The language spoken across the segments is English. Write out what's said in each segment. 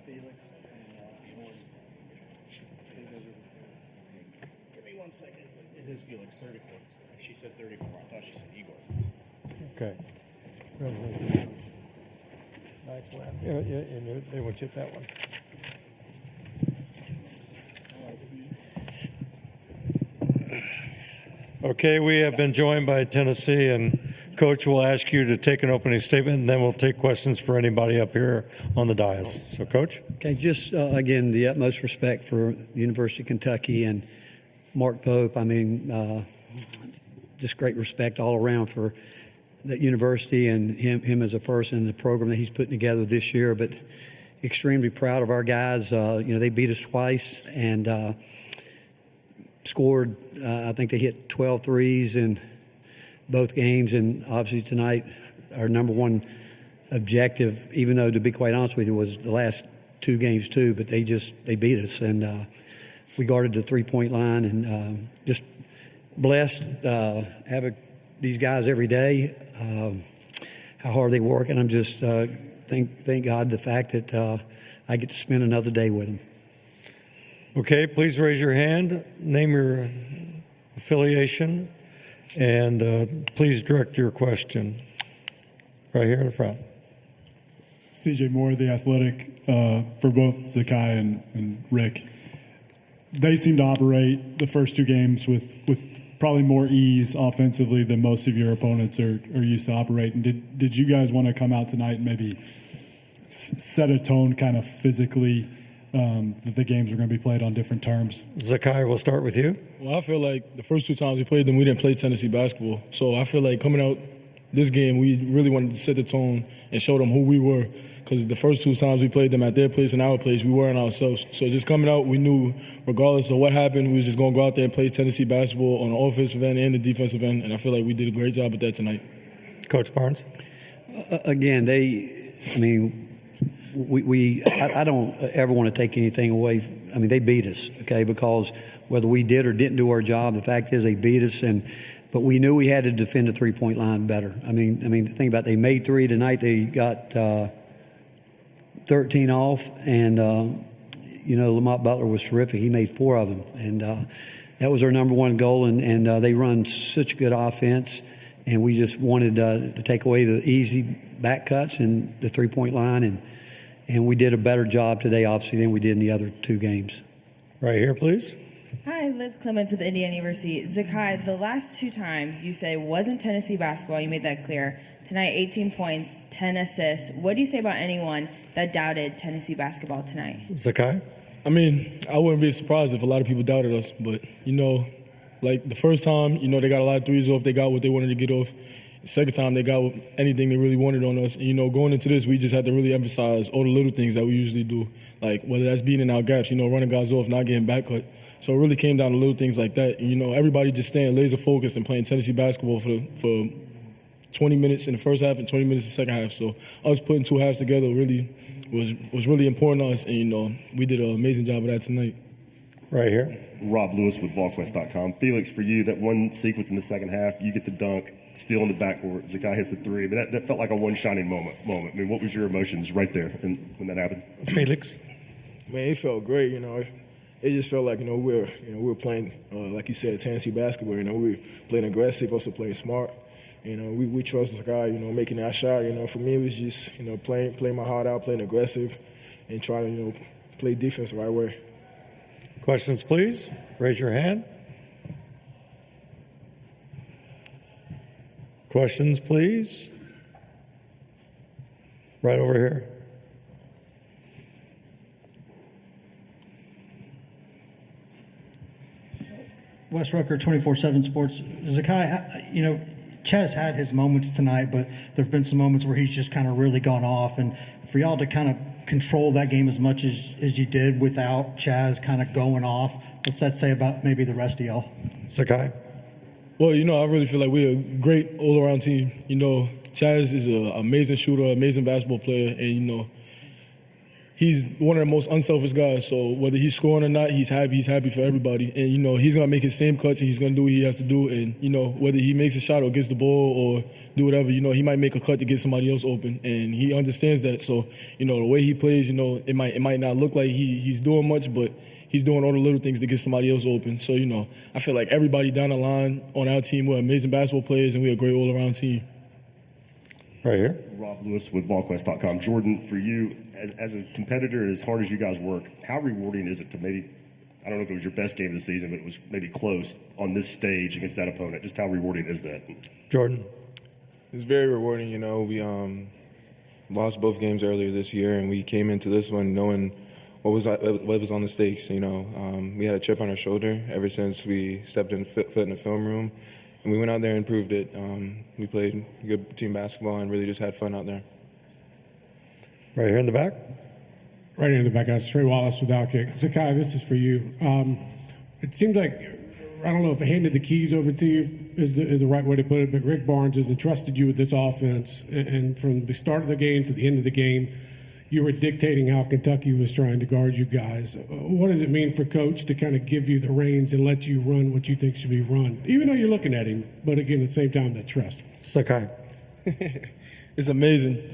Felix, Give me 1 second. It is Felix, 34. She said 34. I thought she said Igor. Okay. Nice one. Yeah, they will chip that one. Okay, we have been joined by Tennessee, and Coach will ask you to take an opening statement, and then we'll take questions for anybody up here on the dais. So, Coach? Okay, just again, the utmost respect for the University of Kentucky and Mark Pope. I mean, just great respect all around for that university and him as a person, the program that he's putting together this year. But extremely proud of our guys. They beat us twice and scored, I think they hit 12 threes in both games. And obviously tonight, our number one objective, even though to be quite honest with you, was the last two games too, but they beat us. And we guarded the three-point line and just blessed having these guys every day, how hard they work. And I'm just thank God the fact that I get to spend another day with them. Okay, please raise your hand, name your affiliation, and please direct your question right here in the front. CJ Moore, The Athletic, for both Zakai and Rick. They seem to operate the first two games with probably more ease offensively than most of your opponents are used to operating. Did you guys want to come out tonight and maybe set a tone kind of physically that the games are going to be played on different terms? Zakai, we'll start with you. Well, I feel like the first two times we played them, we didn't play Tennessee basketball. So I feel like coming out this game, we really wanted to set the tone and show them who we were. Because the first two times we played them at their place and our place, we weren't ourselves. So just coming out, we knew regardless of what happened, we was just going to go out there and play Tennessee basketball on the offensive end and the defensive end. And I feel like we did a great job at that tonight. Coach Barnes? Again, I don't ever want to take anything away. I mean, they beat us, okay, because whether we did or didn't do our job, the fact is they beat us, but we knew we had to defend the three-point line better. I mean, the thing about it, they made three tonight. They got 13 off, and Lamont Butler was terrific. He made 4 of them, and that was our number one goal. And they run such good offense, and we just wanted to take away the easy back cuts and the three-point line, and we did a better job today, obviously, than we did in the other two games. Right here, please. Hi, Liv Clements with Indiana University. Zakai, the last two times you say wasn't Tennessee basketball. You made that clear. Tonight, 18 points, 10 assists. What do you say about anyone that doubted Tennessee basketball tonight? Zakai? I mean, I wouldn't be surprised if a lot of people doubted us. But, like the first time, they got a lot of threes off. They got what they wanted to get off. The second time, they got anything they really wanted on us. And, going into this, we just had to really emphasize all the little things that we usually do, like whether that's beating in our gaps, running guys off, not getting back cut. So it really came down to little things like that. And, everybody just staying laser focused and playing Tennessee basketball for 20 minutes in the first half and 20 minutes in the second half. So us putting two halves together really was really important to us. And, we did an amazing job of that tonight. Right here. Rob Lewis with VolsWest.com. Felix, for you, that one sequence in the second half, you get the dunk, still in the backcourt, Zakai hits the three. But that felt like a one shining moment. I mean, what was your emotions right there when that happened? Felix? Man, it felt great, It just felt like, we were playing, like you said, Tennessee basketball. We were playing aggressive, also playing smart. We trust this guy, making that shot. For me, it was just, playing my heart out, playing aggressive, and trying to, play defense the right way. Questions, please. Raise your hand. Questions, please. Right over here. Wes Rucker, 24/7 Sports. Zakai, Chaz had his moments tonight, but there have been some moments where he's just kind of really gone off. And for y'all to kind of control that game as much as you did without Chaz kind of going off, what's that say about maybe the rest of y'all? Zakai? Well, I really feel like we're a great all-around team. Chaz is an amazing shooter, amazing basketball player, and, he's one of the most unselfish guys. So whether he's scoring or not, he's happy for everybody. And, he's going to make his same cuts and he's going to do what he has to do. And, whether he makes a shot or gets the ball or do whatever, he might make a cut to get somebody else open. And he understands that. So, the way he plays, it might not look like he's doing much, but he's doing all the little things to get somebody else open. So, I feel like everybody down the line on our team, we're amazing basketball players and we're a great all-around team. Right here. Rob Lewis with VolQuest.com. Jordan, for you, as a competitor, as hard as you guys work, how rewarding is it to maybe, I don't know if it was your best game of the season, but it was maybe close on this stage against that opponent? Just how rewarding is that? Jordan. It's very rewarding. We lost both games earlier this year, and we came into this one knowing what was on the stakes. We had a chip on our shoulder ever since we stepped foot in the film room. And we went out there and proved it. We played good team basketball and really just had fun out there. Right here in the back. Right here in the back, guys. Trey Wallace with Outkick. Zakai, this is for you. It seems like, I don't know if I handed the keys over to you is the right way to put it, but Rick Barnes has entrusted you with this offense. And from the start of the game to the end of the game, you were dictating how Kentucky was trying to guard you guys. What does it mean for Coach to kind of give you the reins and let you run what you think should be run, even though you're looking at him, but again, at the same time, that trust? Zakai. It's amazing.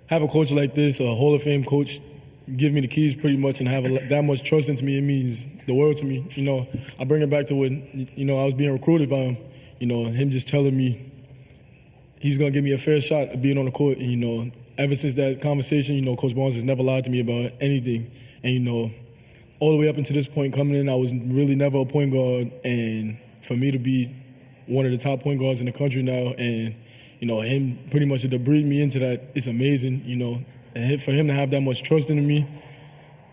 Have a coach like this, a Hall of Fame coach, give me the keys pretty much and have that much trust into me, it means the world to me. I bring it back to when, I was being recruited by him, him just telling me he's going to give me a fair shot of being on the court. And, ever since that conversation, Coach Barnes has never lied to me about anything. And, all the way up until this point coming in, I was really never a point guard. And for me to be one of the top point guards in the country now and, him pretty much to breed me into that, it's amazing, And for him to have that much trust in me,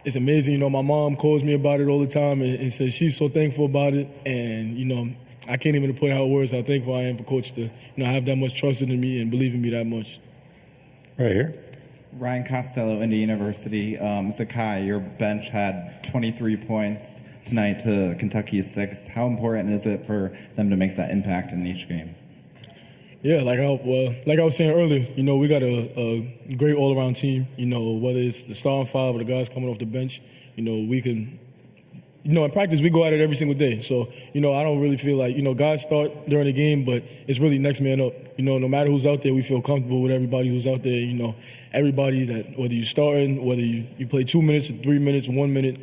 it's amazing. My mom calls me about it all the time and says she's so thankful about it. And, I can't even put how words how thankful I am for Coach to, have that much trust in me and believe in me that much. Right here. Ryan Costello, Indy University. Zakai, your bench had 23 points tonight to Kentucky's 6. How important is it for them to make that impact in each game? Yeah, like I was saying earlier, we got a great all-around team. Whether it's the starting five or the guys coming off the bench, we can. In practice, we go at it every single day. So, I don't really feel like, guys start during the game, but it's really next man up. No matter who's out there, we feel comfortable with everybody who's out there. Everybody that, whether you're starting, whether you play 2 minutes, 3 minutes, 1 minute,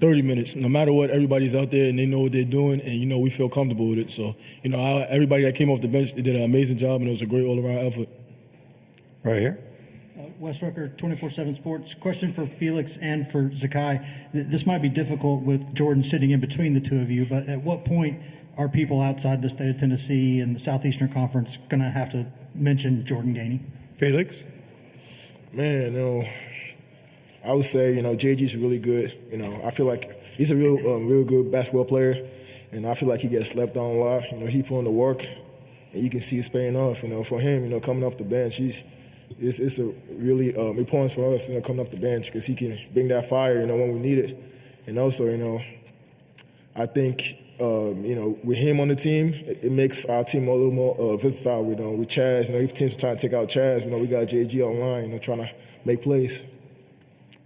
30 minutes, no matter what, everybody's out there and they know what they're doing and, we feel comfortable with it. So, everybody that came off the bench, they did an amazing job and it was a great all-around effort. Right here. Wes Rucker, 24/7 Sports. Question for Felix and for Zakai. This might be difficult with Jordan sitting in between the two of you, but at what point are people outside the state of Tennessee and the Southeastern Conference going to have to mention Jordan Gainey? Felix. Man, I would say, JG's really good. I feel like he's a real good basketball player, and I feel like he gets slept on a lot. He put in the work, and you can see it's paying off. For him, coming off the bench, it's a really important for us, coming off the bench because he can bring that fire, when we need it. And also, I think, with him on the team, it makes our team a little more versatile. With Chaz, if teams are trying to take out Chaz, we got JG online, trying to make plays.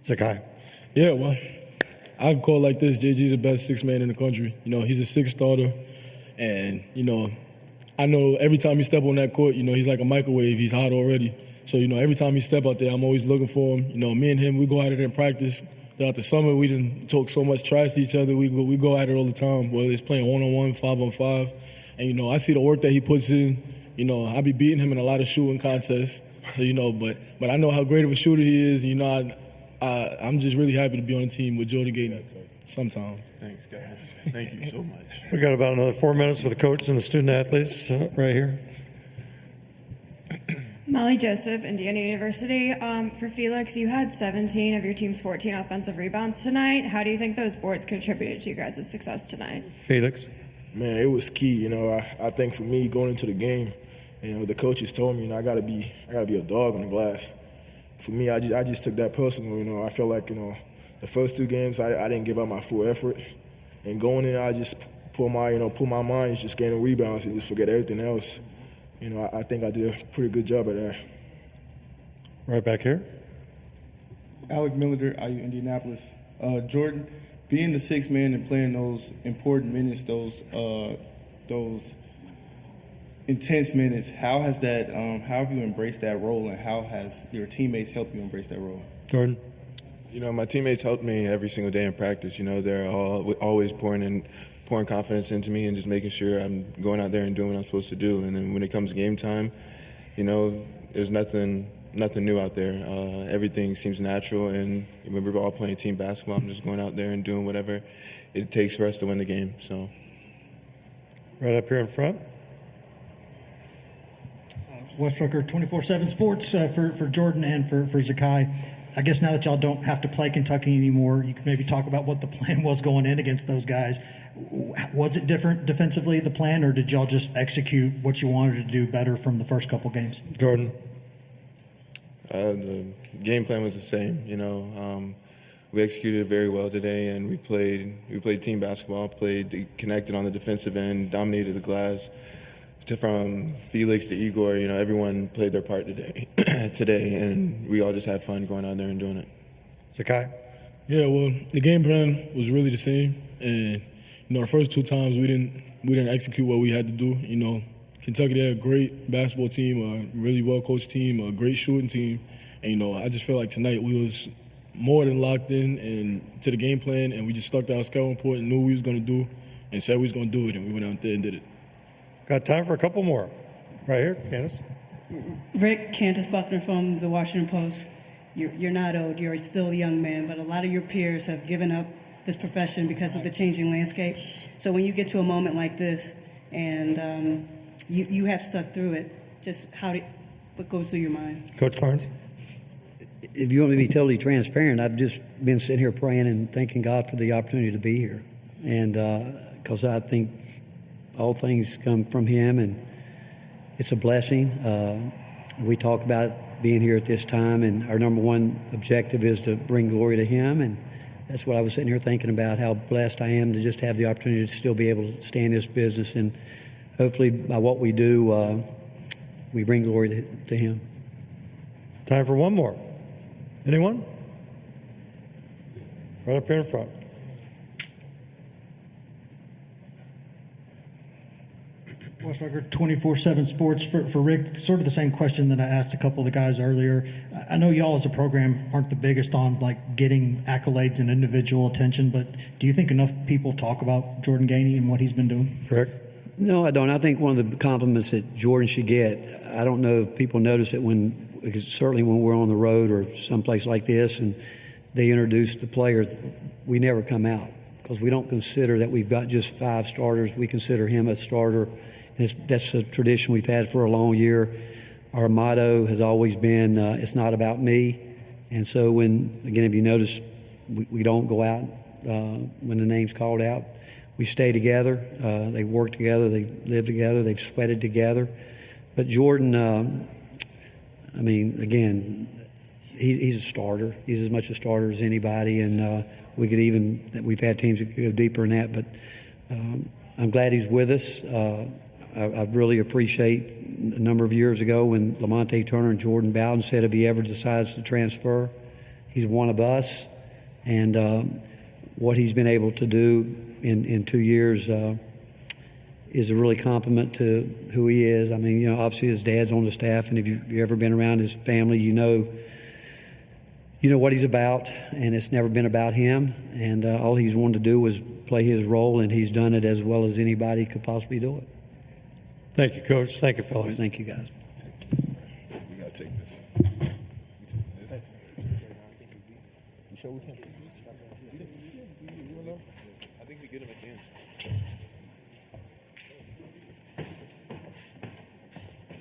Zakai. Yeah, well, I call it like this. JG's the best sixth man in the country. He's a sixth starter. And, I know every time he step on that court, he's like a microwave. He's hot already. So, every time he step out there, I'm always looking for him. Me and him, we go at it in practice. Throughout the summer, we didn't talk so much trash to each other. We go at it all the time, whether it's playing one-on-one, 5-on-5. And, I see the work that he puts in. I be beating him in a lot of shooting contests. So, but I know how great of a shooter he is. I'm just really happy to be on the team with Jordan Gainey sometime. Thanks, guys. Thank you so much. We got about another 4 minutes with the coach and the student athletes right here. Molly Joseph, Indiana University. For Felix, you had 17 of your team's 14 offensive rebounds tonight. How do you think those boards contributed to you guys' success tonight? Felix. Man, it was key. I think for me going into the game, the coaches told me, I gotta be a dog on the glass. For me, I just took that personal. I felt like the first two games I didn't give up my full effort, and going in I just put my mind just getting rebounds and just forget everything else. I think I did a pretty good job at that. Right back here. Alec Miller, IU Indianapolis. Jordan, being the sixth man and playing those important minutes, those intense minutes, how has that? How have you embraced that role, and how has your teammates helped you embrace that role? Jordan. You know, my teammates help me every single day in practice. You know, they're always pouring confidence into me and just making sure I'm going out there and doing what I'm supposed to do. And then when it comes game time, you know, there's nothing new out there. Everything seems natural, and when we're all playing team basketball, I'm just going out there and doing whatever it takes for us to win the game. So, right up here in front. Wes Rucker, 24/7 Sports, for Jordan and for Zakai. I guess now that y'all don't have to play Kentucky anymore, you could maybe talk about what the plan was going in against those guys. Was it different defensively, the plan, or did y'all just execute what you wanted to do better from the first couple games? Jordan. The game plan was the same. You know, we executed very well today, and we played team basketball, connected on the defensive end, dominated the glass. From Felix to Igor, you know, everyone played their part today, and we all just had fun going out there and doing it. Zakai? Yeah, well, the game plan was really the same, and you know, the first two times we didn't execute what we had to do. You know, Kentucky, they're a great basketball team, a really well coached team, a great shooting team, and you know, I just felt like tonight we was more than locked in and to the game plan, and we just stuck to our scouting report and knew what we was going to do, and said we was going to do it, and we went out there and did it. Got time for a couple more. Right here, Candace. Rick, Candace Buckner from the Washington Post. You're not old, you're still a young man, but a lot of your peers have given up this profession because of the changing landscape. So when you get to a moment like this and you have stuck through it, just what goes through your mind? Coach Barnes? If you want me to be totally transparent, I've just been sitting here praying and thanking God for the opportunity to be here. And because I think all things come from him, and it's a blessing. We talk about being here at this time, and our number one objective is to bring glory to him, and that's what I was sitting here thinking about, how blessed I am to just have the opportunity to still be able to stay in this business, and hopefully by what we do, we bring glory to him. Time for one more. Anyone? Right up here in front. Wes Rucker, 24/7 Sports. For Rick, sort of the same question that I asked a couple of the guys earlier. I know y'all as a program aren't the biggest on like getting accolades and individual attention, but do you think enough people talk about Jordan Gainey and what he's been doing? Rick? No, I don't. I think one of the compliments that Jordan should get, I don't know if people notice it because certainly when we're on the road or someplace like this and they introduce the players, we never come out because we don't consider that we've got just 5 starters. We consider him a starter. And that's a tradition we've had for a long year. Our motto has always been, it's not about me. And so when, again, if you notice, we don't go out when the name's called out. We stay together. They work together. They live together. They've sweated together. But Jordan, I mean, again, he's a starter. He's as much a starter as anybody. And we've had teams that could go deeper in that. But I'm glad he's with us. I really appreciate a number of years ago when Lamonte Turner and Jordan Bowden said if he ever decides to transfer, he's one of us. And what he's been able to do in 2 years is a really compliment to who he is. I mean, you know, obviously his dad's on the staff, and if you've ever been around his family, you know what he's about, and it's never been about him. And all he's wanted to do was play his role, and he's done it as well as anybody could possibly do it. Thank you, Coach. Thank you, fellas. Thank you, guys. We got to take this. You sure we can't take this? I think we get him at the end.